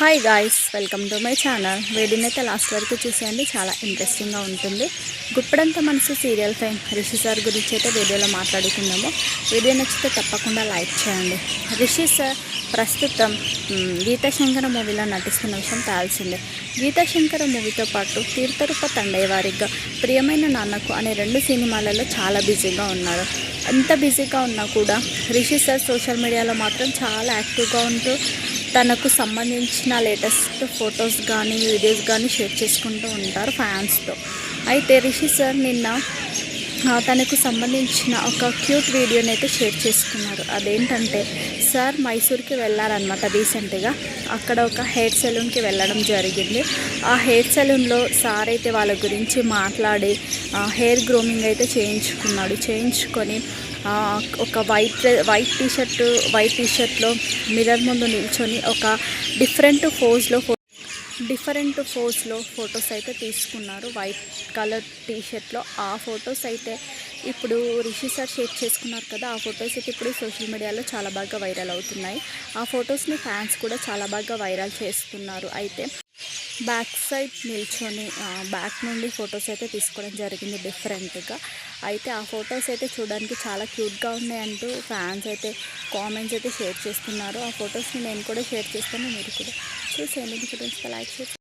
Hi guys, welcome to my channel. వీడియోని అయితే last వరకు చూసేయండి, చాలా ఇంట్రెస్టింగ్గా ఉంటుంది. గుప్పడంత మనసు సీరియల్ ఫేమ్ రిషి సార్ గురించి అయితే వీడియోలో మాట్లాడుకుందాము. వీడియో నచ్చితే తప్పకుండా లైక్ చేయండి. రిషి సార్ ప్రస్తుతం గీతాశంకర మూవీలో నటిస్తున్న విషయం తెలిసిందే. గీతాశంకర మూవీతో పాటు తీర్థరూప తండయ్యవారిగా ప్రియమైన నాన్నకు అనే 2 సినిమాలలో చాలా బిజీగా ఉన్నారు. ఎంత బిజీగా ఉన్నా కూడా రిషి సార్ సోషల్ మీడియాలో మాత్రం చాలా యాక్టివ్గా ఉంటూ తనకు సంబంధించిన లేటెస్ట్ ఫొటోస్ కానీ వీడియోస్ కానీ షేర్ చేసుకుంటూ ఉంటారు ఫ్యాన్స్తో. అయితే రిషి సార్ నిన్న తనకు సంబంధించిన ఒక క్యూట్ వీడియోని అయితే షేర్ చేసుకున్నారు. అదేంటంటే సార్ మైసూర్కి వెళ్ళారనమాట రీసెంట్గా. అక్కడ ఒక హెయిర్ సెలూన్కి వెళ్ళడం జరిగింది. ఆ హెయిర్ సెలూన్లో సార్ అయితే వాళ్ళ గురించి మాట్లాడి హెయిర్ గ్రూమింగ్ అయితే చేయించుకొని ఒక వైట్ టీషర్ట్లో మిర్రర్ ముందు నిల్చొని ఒక డిఫరెంట్ ఫోజ్లో ఫొటోస్ అయితే తీసుకున్నారు. వైట్ కలర్ టీషర్ట్లో ఆ ఫొటోస్ అయితే ఇప్పుడు రిషి సార్ షేర్ చేసుకున్నారు కదా. ఆ ఫొటోస్ అయితే ఇప్పుడు సోషల్ మీడియాలో చాలా బాగా వైరల్ అవుతున్నాయి. ఆ ఫొటోస్ని ఫ్యాన్స్ కూడా చాలా బాగా వైరల్ చేస్తున్నారు. అయితే బ్యాక్ సైడ్ నిల్చొని బ్యాక్ నుండి ఫొటోస్ అయితే తీసుకోవడం జరిగింది డిఫరెంట్గా. అయితే ఆ ఫొటోస్ అయితే చూడడానికి చాలా క్యూట్గా ఉన్నాయంటూ ఫ్యాన్స్ అయితే కామెంట్స్ అయితే షేర్ చేస్తున్నారు. ఆ ఫొటోస్ని నేను కూడా షేర్ చేస్తాను, మీరు కూడా చూసేయండి. లైక్ చేసి